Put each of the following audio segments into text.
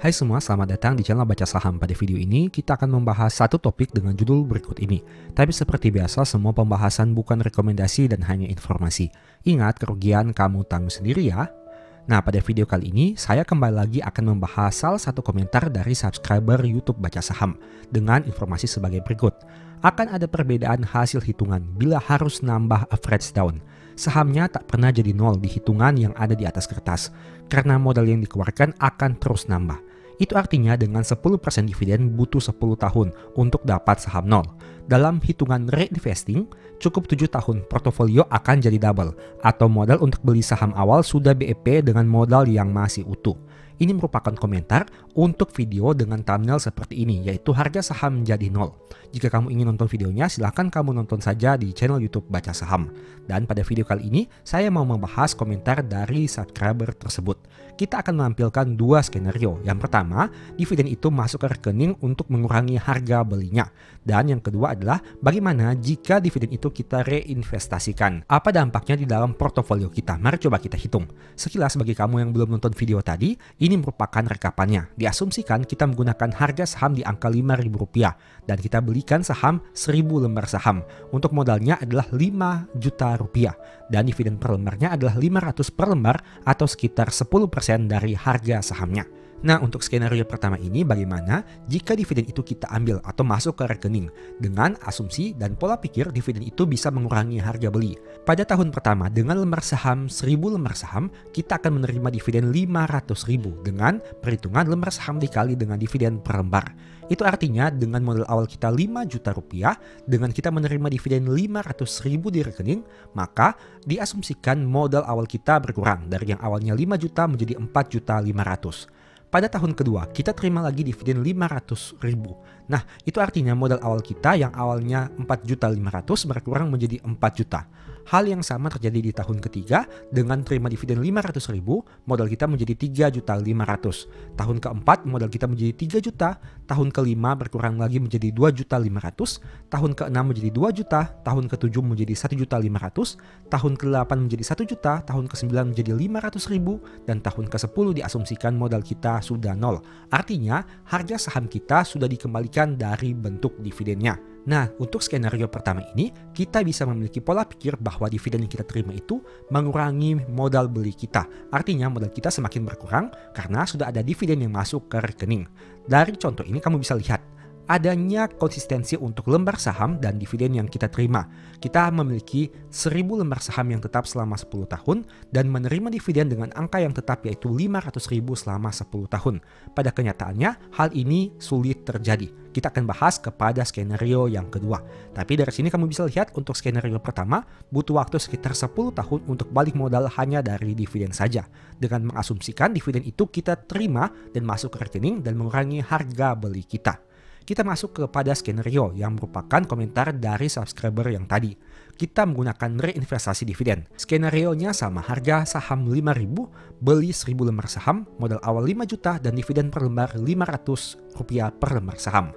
Hai semua, selamat datang di channel Baca Saham. Pada video ini, kita akan membahas satu topik dengan judul berikut ini. Tapi seperti biasa, semua pembahasan bukan rekomendasi dan hanya informasi. Ingat, kerugian kamu tanggung sendiri ya. Nah, pada video kali ini, saya kembali lagi akan membahas salah satu komentar dari subscriber YouTube Baca Saham dengan informasi sebagai berikut. Akan ada perbedaan hasil hitungan bila harus nambah average down. Sahamnya tak pernah jadi nol di hitungan yang ada di atas kertas, karena modal yang dikeluarkan akan terus nambah. Itu artinya dengan 10% dividen butuh 10 tahun untuk dapat saham nol. Dalam hitungan reinvesting, cukup 7 tahun portofolio akan jadi double, atau modal untuk beli saham awal sudah BEP dengan modal yang masih utuh. Ini merupakan komentar untuk video dengan thumbnail seperti ini, yaitu harga saham jadi nol. Jika kamu ingin nonton videonya, silahkan kamu nonton saja di channel YouTube Baca Saham. Dan pada video kali ini, saya mau membahas komentar dari subscriber tersebut. Kita akan menampilkan dua skenario. Yang pertama, dividen itu masuk ke rekening untuk mengurangi harga belinya. Dan yang kedua adalah bagaimana jika dividen itu kita reinvestasikan. Apa dampaknya di dalam portofolio kita? Mari coba kita hitung. Sekilas bagi kamu yang belum nonton video tadi, ini merupakan rekapannya. Diasumsikan kita menggunakan harga saham di angka Rp5.000 dan kita belikan saham 1000 lembar saham. Untuk modalnya adalah 5 juta rupiah dan dividen per lembarnya adalah 500 per lembar atau sekitar 10% dari harga sahamnya. Nah, untuk skenario pertama ini bagaimana jika dividen itu kita ambil atau masuk ke rekening dengan asumsi dan pola pikir dividen itu bisa mengurangi harga beli. Pada tahun pertama dengan lembar saham 1000 lembar saham, kita akan menerima dividen 500.000 dengan perhitungan lembar saham dikali dengan dividen per lembar. Itu artinya dengan modal awal kita 5 juta rupiah, dengan kita menerima dividen 500.000 di rekening, maka diasumsikan modal awal kita berkurang dari yang awalnya 5 juta menjadi 4.500.000. Pada tahun kedua, kita terima lagi dividen 500.000. Nah, itu artinya modal awal kita yang awalnya 4.500.000 berkurang menjadi 4 juta. Hal yang sama terjadi di tahun ketiga dengan terima dividen 500.000, modal kita menjadi 3.500.000. Tahun keempat, modal kita menjadi 3 juta. Tahun kelima berkurang lagi menjadi 2.500.000. Tahun keenam menjadi 2 juta. Tahun ketujuh menjadi 1.500.000. Tahun ke-8 menjadi 1 juta. Tahun ke-9 menjadi 500.000. Dan tahun ke-10 diasumsikan modal kita sudah nol. Artinya harga saham kita sudah dikembalikan dari bentuk dividennya. Nah, untuk skenario pertama ini, kita bisa memiliki pola pikir bahwa dividen yang kita terima itu mengurangi modal beli kita. Artinya modal kita semakin berkurang karena sudah ada dividen yang masuk ke rekening. Dari contoh ini kamu bisa lihat adanya konsistensi untuk lembar saham dan dividen yang kita terima. Kita memiliki 1000 lembar saham yang tetap selama 10 tahun dan menerima dividen dengan angka yang tetap yaitu 500.000 selama 10 tahun. Pada kenyataannya hal ini sulit terjadi. Kita akan bahas kepada skenario yang kedua. Tapi dari sini kamu bisa lihat untuk skenario pertama butuh waktu sekitar 10 tahun untuk balik modal hanya dari dividen saja. Dengan mengasumsikan dividen itu kita terima dan masuk ke rekening dan mengurangi harga beli kita. Kita masuk kepada skenario yang merupakan komentar dari subscriber yang tadi. Kita menggunakan reinvestasi dividen. Skenarionya sama, harga saham 5.000, beli 1000 lembar saham, modal awal 5 juta dan dividen per lembar Rp500 per lembar saham.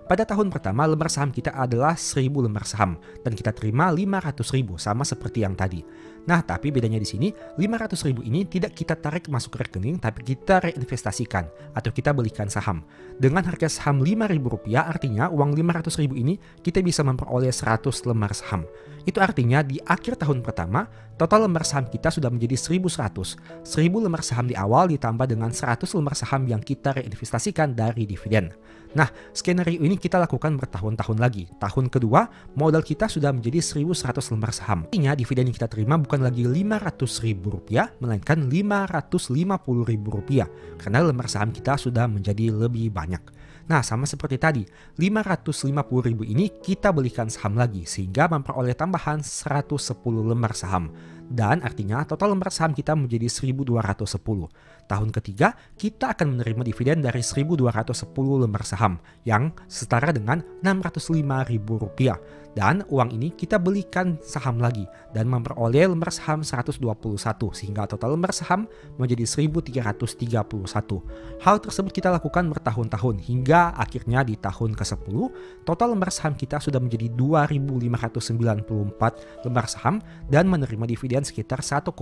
Pada tahun pertama lembar saham kita adalah 1000 lembar saham dan kita terima 500.000 sama seperti yang tadi. Nah, tapi bedanya di sini 500.000 ini tidak kita tarik masuk ke rekening tapi kita reinvestasikan atau kita belikan saham. Dengan harga saham Rp5.000 artinya uang 500.000 ini kita bisa memperoleh 100 lembar saham. Itu artinya di akhir tahun pertama total lembar saham kita sudah menjadi 1.100. 1000 lembar saham di awal ditambah dengan 100 lembar saham yang kita reinvestasikan dari dividen. Nah, skenario ini kita lakukan bertahun-tahun lagi. Tahun kedua, modal kita sudah menjadi 1.100 lembar saham. Artinya dividen yang kita terima bukan lagi Rp500.000, melainkan Rp550.000 karena lembar saham kita sudah menjadi lebih banyak. Nah, sama seperti tadi, Rp550.000 ini kita belikan saham lagi sehingga memperoleh tambahan 110 lembar saham. Dan artinya total lembar saham kita menjadi 1.210. Tahun ketiga, kita akan menerima dividen dari 1.210 lembar saham yang setara dengan Rp605.000. Dan uang ini kita belikan saham lagi dan memperoleh lembar saham 121 sehingga total lembar saham menjadi 1.331. Hal tersebut kita lakukan bertahun-tahun hingga akhirnya di tahun ke-10 total lembar saham kita sudah menjadi 2.594 lembar saham dan menerima dividen sekitar 1,17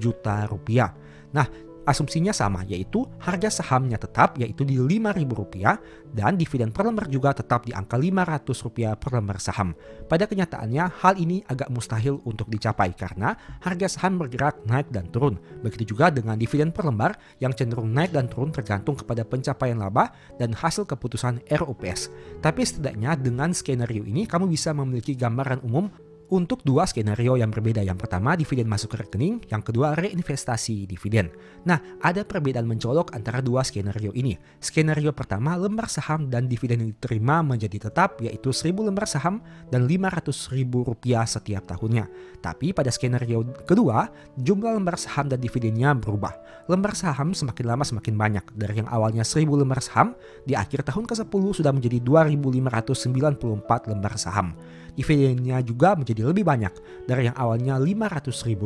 juta rupiah. Nah, Asumsinya sama, yaitu harga sahamnya tetap yaitu di Rp5.000 dan dividen per lembar juga tetap di angka Rp500 per lembar saham. Pada kenyataannya hal ini agak mustahil untuk dicapai karena harga saham bergerak naik dan turun. Begitu juga dengan dividen per lembar yang cenderung naik dan turun tergantung kepada pencapaian laba dan hasil keputusan RUPS. Tapi setidaknya dengan skenario ini kamu bisa memiliki gambaran umum untuk dua skenario yang berbeda. Yang pertama, dividen masuk ke rekening, yang kedua, reinvestasi dividen. Nah, ada perbedaan mencolok antara dua skenario ini. Skenario pertama, lembar saham dan dividen yang diterima menjadi tetap, yaitu 1.000 lembar saham dan Rp500.000 setiap tahunnya. Tapi pada skenario kedua, jumlah lembar saham dan dividennya berubah. Lembar saham semakin lama semakin banyak. Dari yang awalnya 1.000 lembar saham, di akhir tahun ke-10 sudah menjadi 2.594 lembar saham. Dividennya juga menjadi lebih banyak, dari yang awalnya Rp500.000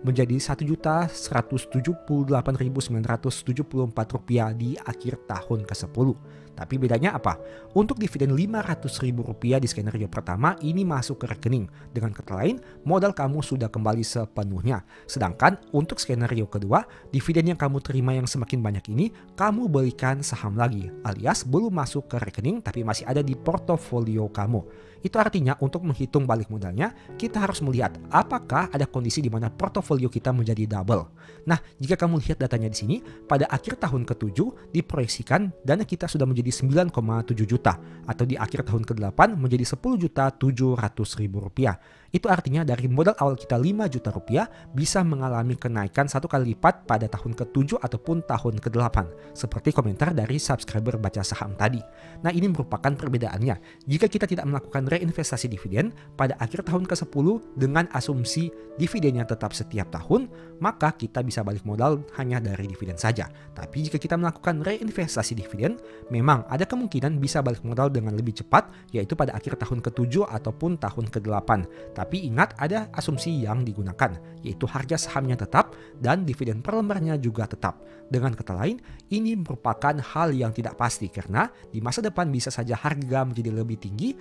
menjadi Rp1.178.974 di akhir tahun ke-10. Tapi bedanya apa? Untuk dividen Rp500.000 di skenario pertama ini masuk ke rekening. Dengan kata lain, modal kamu sudah kembali sepenuhnya. Sedangkan untuk skenario kedua, dividen yang kamu terima yang semakin banyak ini, kamu belikan saham lagi, alias belum masuk ke rekening tapi masih ada di portofolio kamu. Itu artinya untuk menghitung balik modalnya, kita harus melihat apakah ada kondisi di mana portofolio kita menjadi double. Nah, jika kamu lihat datanya di sini, pada akhir tahun ke-7 diproyeksikan dana kita sudah menjadi 9,7 juta atau di akhir tahun ke-8 menjadi Rp10.700.000. Itu artinya dari modal awal kita Rp5 juta bisa mengalami kenaikan 1 kali lipat pada tahun ke-7 ataupun tahun ke-8. Seperti komentar dari subscriber baca saham tadi. Nah, ini merupakan perbedaannya. Jika kita tidak melakukan reinvestasi dividen pada akhir tahun ke-10 dengan asumsi dividennya tetap setiap tahun, maka kita bisa balik modal hanya dari dividen saja. Tapi jika kita melakukan reinvestasi dividen, memang ada kemungkinan bisa balik modal dengan lebih cepat, yaitu pada akhir tahun ke-7 ataupun tahun ke-8. Tapi ingat ada asumsi yang digunakan, yaitu harga sahamnya tetap dan dividen per lembarnya juga tetap. Dengan kata lain, ini merupakan hal yang tidak pasti karena di masa depan bisa saja harga menjadi lebih tinggi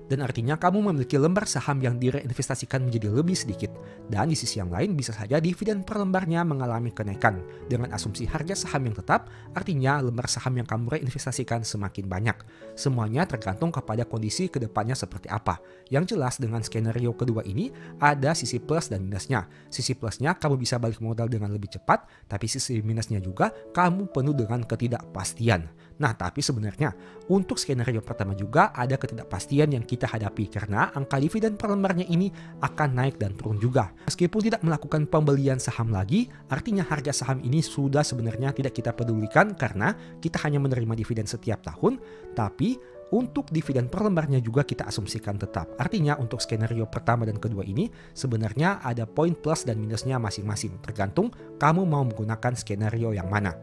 dan artinya kamu memiliki lembar saham yang direinvestasikan menjadi lebih sedikit. Dan di sisi yang lain bisa saja dividen per lembarnya mengalami kenaikan. Dengan asumsi harga saham yang tetap, artinya lembar saham yang kamu reinvestasikan semakin banyak. Semuanya tergantung kepada kondisi kedepannya seperti apa. Yang jelas dengan skenario kedua ini ada sisi plus dan minusnya. Sisi plusnya kamu bisa balik modal dengan lebih cepat, tapi sisi minusnya juga kamu penuh dengan ketidakpastian. Nah, tapi sebenarnya untuk skenario pertama juga ada ketidakpastian yang kita hadapi karena angka dividen per lembarnya ini akan naik dan turun juga. Meskipun tidak melakukan pembelian saham lagi, artinya harga saham ini sudah sebenarnya tidak kita pedulikan karena kita hanya menerima dividen setiap tahun, tapi untuk dividen per lembarnya juga kita asumsikan tetap. Artinya untuk skenario pertama dan kedua ini sebenarnya ada poin plus dan minusnya masing-masing. Tergantung kamu mau menggunakan skenario yang mana.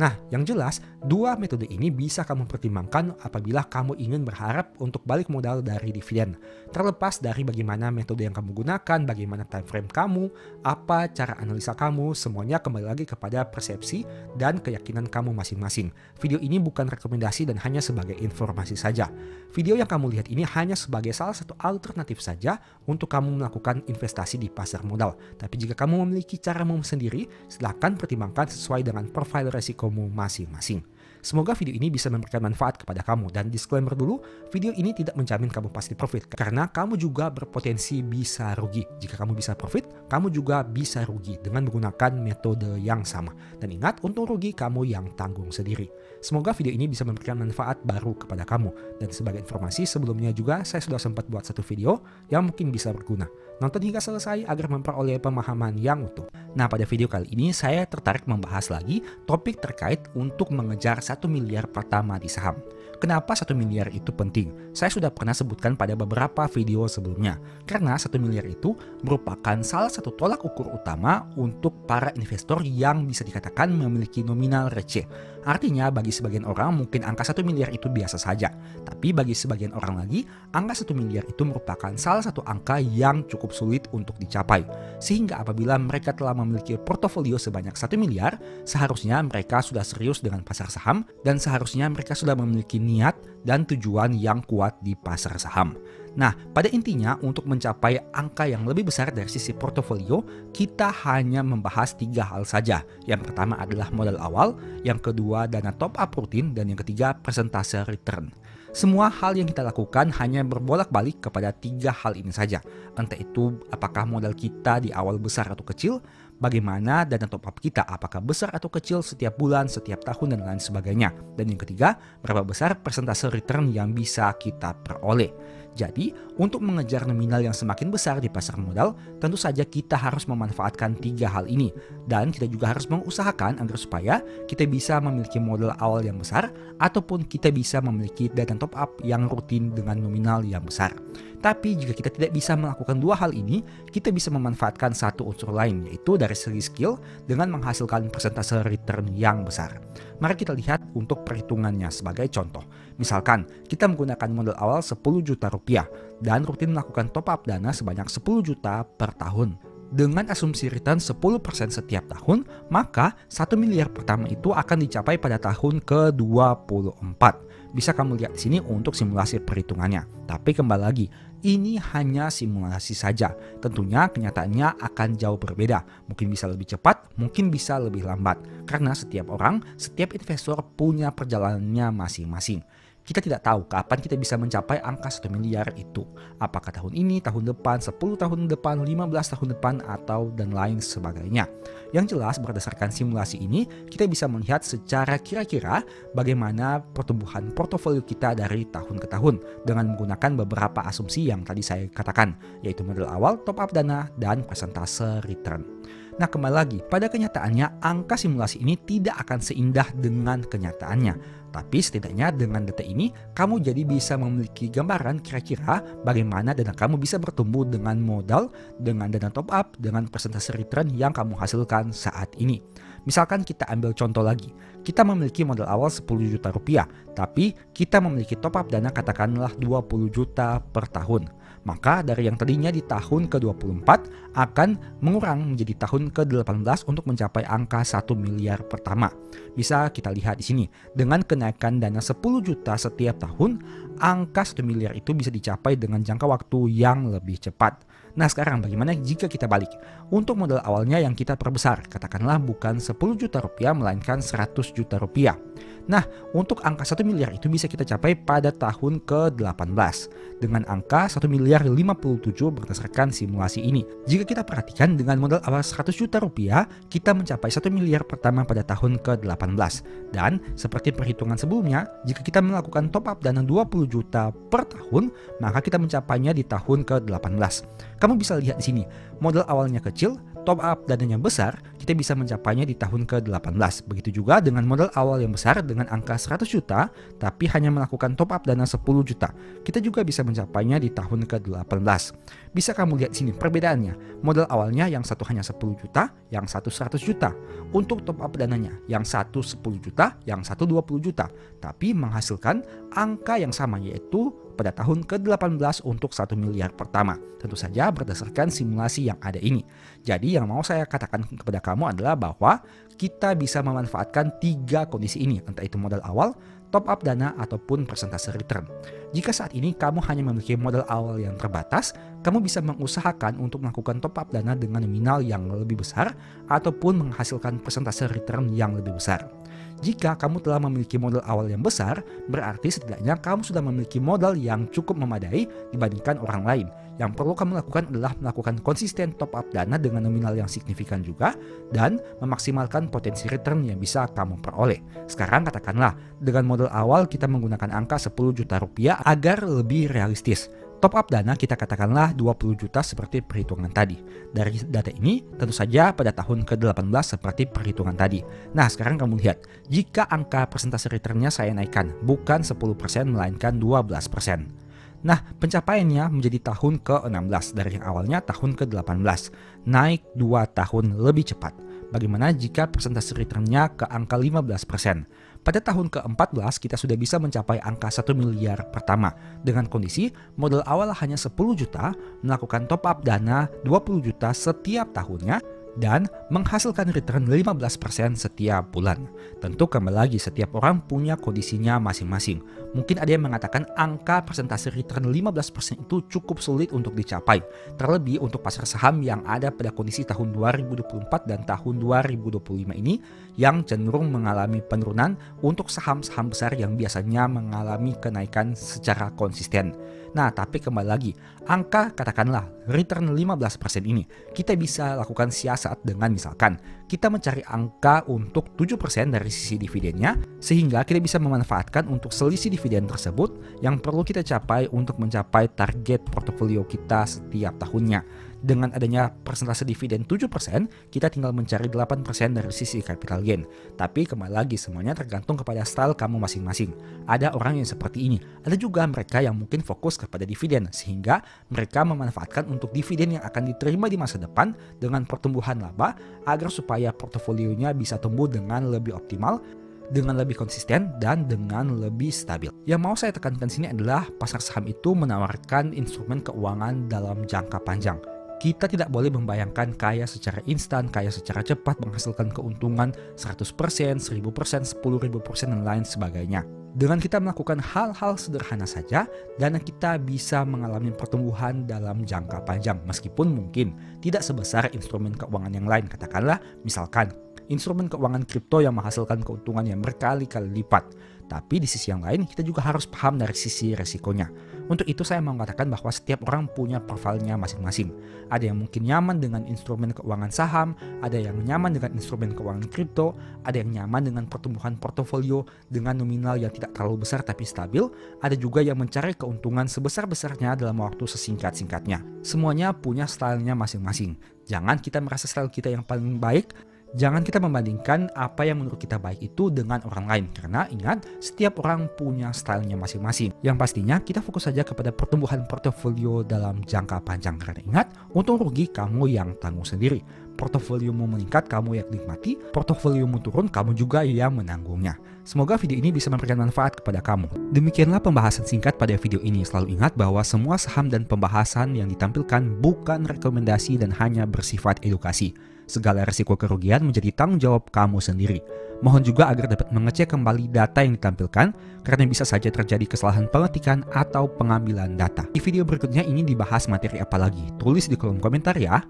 Nah, yang jelas, dua metode ini bisa kamu pertimbangkan apabila kamu ingin berharap untuk balik modal dari dividen. Terlepas dari bagaimana metode yang kamu gunakan, bagaimana time frame kamu, apa cara analisa kamu, semuanya kembali lagi kepada persepsi dan keyakinan kamu masing-masing. Video ini bukan rekomendasi dan hanya sebagai informasi saja. Video yang kamu lihat ini hanya sebagai salah satu alternatif saja untuk kamu melakukan investasi di pasar modal. Tapi jika kamu memiliki caramu sendiri, silakan pertimbangkan sesuai dengan profil resiko masing-masing. Semoga video ini bisa memberikan manfaat kepada kamu. Dan disclaimer dulu, video ini tidak menjamin kamu pasti profit karena kamu juga berpotensi bisa rugi. Jika kamu bisa profit, kamu juga bisa rugi dengan menggunakan metode yang sama. Dan ingat, untung rugi kamu yang tanggung sendiri. Semoga video ini bisa memberikan manfaat baru kepada kamu. Dan sebagai informasi, sebelumnya juga saya sudah sempat buat satu video yang mungkin bisa berguna. Nonton hingga selesai agar memperoleh pemahaman yang utuh. Nah, pada video kali ini saya tertarik membahas lagi topik terkait untuk mengejar 1 miliar pertama di saham. Kenapa 1 miliar itu penting? Saya sudah pernah sebutkan pada beberapa video sebelumnya. Karena 1 miliar itu merupakan salah satu tolak ukur utama untuk para investor yang bisa dikatakan memiliki nominal receh. Artinya bagi sebagian orang mungkin angka 1 miliar itu biasa saja. Tapi bagi sebagian orang lagi, angka 1 miliar itu merupakan salah satu angka yang cukup sulit untuk dicapai. Sehingga apabila mereka telah memiliki portofolio sebanyak 1 miliar, seharusnya mereka sudah serius dengan pasar saham dan seharusnya mereka sudah memiliki niat dan tujuan yang kuat di pasar saham. Nah, pada intinya untuk mencapai angka yang lebih besar dari sisi portofolio, kita hanya membahas 3 hal saja. Yang pertama adalah modal awal, yang kedua dana top up rutin, dan yang ketiga persentase return. Semua hal yang kita lakukan hanya berbolak-balik kepada 3 hal ini saja. Entah itu apakah modal kita di awal besar atau kecil, bagaimana dana top up kita, apakah besar atau kecil setiap bulan, setiap tahun, dan lain sebagainya. Dan yang ketiga, berapa besar persentase return yang bisa kita peroleh. Jadi, untuk mengejar nominal yang semakin besar di pasar modal, tentu saja kita harus memanfaatkan 3 hal ini. Dan kita juga harus mengusahakan agar supaya kita bisa memiliki modal awal yang besar, ataupun kita bisa memiliki dana top up yang rutin dengan nominal yang besar. Tapi jika kita tidak bisa melakukan 2 hal ini, kita bisa memanfaatkan satu unsur lain, yaitu dari segi skill dengan menghasilkan persentase return yang besar. Mari kita lihat untuk perhitungannya sebagai contoh. Misalkan kita menggunakan modal awal 10 juta rupiah dan rutin melakukan top up dana sebanyak 10 juta per tahun. Dengan asumsi return 10% setiap tahun, maka 1 miliar pertama itu akan dicapai pada tahun ke-24. Bisa kamu lihat di sini untuk simulasi perhitungannya. Tapi kembali lagi, ini hanya simulasi saja. Tentunya kenyataannya akan jauh berbeda. Mungkin bisa lebih cepat, mungkin bisa lebih lambat. Karena setiap orang, setiap investor punya perjalanannya masing-masing. Kita tidak tahu kapan kita bisa mencapai angka 1 miliar itu. Apakah tahun ini, tahun depan, 10 tahun depan, 15 tahun depan, atau dan lain sebagainya. Yang jelas berdasarkan simulasi ini, kita bisa melihat secara kira-kira bagaimana pertumbuhan portofolio kita dari tahun ke tahun dengan menggunakan beberapa asumsi yang tadi saya katakan, yaitu modal awal, top up dana, dan persentase return. Nah, kembali lagi, pada kenyataannya angka simulasi ini tidak akan seindah dengan kenyataannya. Tapi setidaknya dengan data ini, kamu jadi bisa memiliki gambaran kira-kira bagaimana dana kamu bisa bertumbuh dengan modal, dengan dana top up, dengan persentase return yang kamu hasilkan saat ini. Misalkan kita ambil contoh lagi, kita memiliki modal awal 10 juta rupiah, tapi kita memiliki top up dana katakanlah 20 juta per tahun. Maka dari yang tadinya di tahun ke-24 akan mengurang menjadi tahun ke-18 untuk mencapai angka 1 miliar pertama. Bisa kita lihat di sini, dengan kenaikan dana 10 juta setiap tahun, angka 1 miliar itu bisa dicapai dengan jangka waktu yang lebih cepat. Nah, sekarang bagaimana jika kita balik? Untuk modal awalnya yang kita perbesar, katakanlah bukan 10 juta rupiah melainkan 100 juta rupiah. Nah, untuk angka 1 miliar itu bisa kita capai pada tahun ke-18 dengan angka 1 miliar 57 berdasarkan simulasi ini. Jika kita perhatikan dengan modal awal 100 juta rupiah, kita mencapai 1 miliar pertama pada tahun ke-18. Dan seperti perhitungan sebelumnya, jika kita melakukan top up dana 20 juta per tahun, maka kita mencapainya di tahun ke-18. Kamu bisa lihat di sini, modal awalnya kecil, top up dananya besar, kita bisa mencapainya di tahun ke-18. Begitu juga dengan modal awal yang besar dengan angka 100 juta, tapi hanya melakukan top up dana 10 juta. Kita juga bisa mencapainya di tahun ke-18. Bisa kamu lihat di sini perbedaannya. Modal awalnya yang satu hanya 10 juta, yang satu 100 juta. Untuk top up dananya, yang satu 10 juta, yang satu 20 juta. Tapi menghasilkan angka yang sama, yaitu pada tahun ke-18 untuk 1 miliar pertama. Tentu saja berdasarkan simulasi yang ada ini. Jadi yang mau saya katakan kepada kamu adalah bahwa kita bisa memanfaatkan 3 kondisi ini, entah itu modal awal, top up dana, ataupun persentase return. Jika saat ini kamu hanya memiliki modal awal yang terbatas, kamu bisa mengusahakan untuk melakukan top up dana dengan nominal yang lebih besar, ataupun menghasilkan persentase return yang lebih besar. Jika kamu telah memiliki modal awal yang besar, berarti setidaknya kamu sudah memiliki modal yang cukup memadai dibandingkan orang lain. Yang perlu kamu lakukan adalah melakukan konsisten top up dana dengan nominal yang signifikan juga, dan memaksimalkan potensi return yang bisa kamu peroleh. Sekarang katakanlah, dengan modal awal kita menggunakan angka 10 juta rupiah agar lebih realistis. Top up dana kita katakanlah 20 juta seperti perhitungan tadi. Dari data ini tentu saja pada tahun ke-18 seperti perhitungan tadi. Nah, sekarang kamu lihat, jika angka persentase returnnya saya naikkan, bukan 10% melainkan 12%. Nah, pencapaiannya menjadi tahun ke-16 dari yang awalnya tahun ke-18, naik 2 tahun lebih cepat. Bagaimana jika persentase returnnya ke angka 15%? Pada tahun ke-14 kita sudah bisa mencapai angka 1 miliar pertama dengan kondisi modal awal hanya 10 juta, melakukan top up dana 20 juta setiap tahunnya, dan menghasilkan return 15% setiap bulan. Tentu kembali lagi setiap orang punya kondisinya masing-masing. Mungkin ada yang mengatakan angka persentase return 15% itu cukup sulit untuk dicapai. Terlebih untuk pasar saham yang ada pada kondisi tahun 2024 dan tahun 2025 ini yang cenderung mengalami penurunan untuk saham-saham besar yang biasanya mengalami kenaikan secara konsisten. Nah, tapi kembali lagi, angka katakanlah return 15% ini kita bisa lakukan siasat dengan misalkan kita mencari angka untuk 7% dari sisi dividennya sehingga kita bisa memanfaatkan untuk selisih dividen tersebut yang perlu kita capai untuk mencapai target portofolio kita setiap tahunnya. Dengan adanya persentase dividen 7%, kita tinggal mencari 8% dari sisi capital gain. Tapi kembali lagi semuanya tergantung kepada style kamu masing-masing. Ada orang yang seperti ini, ada juga mereka yang mungkin fokus kepada dividen sehingga mereka memanfaatkan untuk dividen yang akan diterima di masa depan dengan pertumbuhan laba agar supaya portofolionya bisa tumbuh dengan lebih optimal, dengan lebih konsisten, dan dengan lebih stabil. Yang mau saya tekankan sini adalah pasar saham itu menawarkan instrumen keuangan dalam jangka panjang. Kita tidak boleh membayangkan kaya secara instan, kaya secara cepat, menghasilkan keuntungan 100%, 1000%, 10.000%, dan lain sebagainya. Dengan kita melakukan hal-hal sederhana saja, dana kita bisa mengalami pertumbuhan dalam jangka panjang, meskipun mungkin tidak sebesar instrumen keuangan yang lain. Katakanlah, misalkan, instrumen keuangan kripto yang menghasilkan keuntungan yang berkali-kali lipat. Tapi di sisi yang lain, kita juga harus paham dari sisi resikonya. Untuk itu saya mau mengatakan bahwa setiap orang punya profilnya masing-masing. Ada yang mungkin nyaman dengan instrumen keuangan saham, ada yang nyaman dengan instrumen keuangan kripto, ada yang nyaman dengan pertumbuhan portofolio dengan nominal yang tidak terlalu besar tapi stabil, ada juga yang mencari keuntungan sebesar-besarnya dalam waktu sesingkat-singkatnya. Semuanya punya stylenya masing-masing. Jangan kita merasa style kita yang paling baik. Jangan kita membandingkan apa yang menurut kita baik itu dengan orang lain. Karena ingat, setiap orang punya stylenya masing-masing. Yang pastinya kita fokus saja kepada pertumbuhan portofolio dalam jangka panjang. Karena ingat, untung rugi kamu yang tanggung sendiri. Portofoliomu meningkat, kamu yang nikmati. Portofoliomu turun, kamu juga yang menanggungnya. Semoga video ini bisa memberikan manfaat kepada kamu. Demikianlah pembahasan singkat pada video ini. Selalu ingat bahwa semua saham dan pembahasan yang ditampilkan bukan rekomendasi dan hanya bersifat edukasi. Segala risiko kerugian menjadi tanggung jawab kamu sendiri. Mohon juga agar dapat mengecek kembali data yang ditampilkan karena bisa saja terjadi kesalahan pengetikan atau pengambilan data. Di video berikutnya ini dibahas materi apa lagi? Tulis di kolom komentar ya.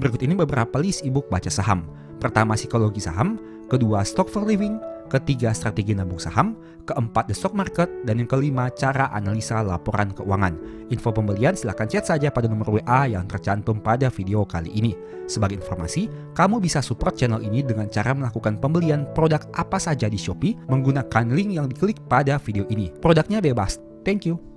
Berikut ini beberapa list ebook baca saham. Pertama, psikologi saham. Kedua, stock for living. Ketiga, strategi nabung saham. Keempat, the stock market. Dan yang kelima, cara analisa laporan keuangan. Info pembelian silahkan chat saja pada nomor WA yang tercantum pada video kali ini. Sebagai informasi, kamu bisa support channel ini dengan cara melakukan pembelian produk apa saja di Shopee menggunakan link yang diklik pada video ini. Produknya bebas. Thank you.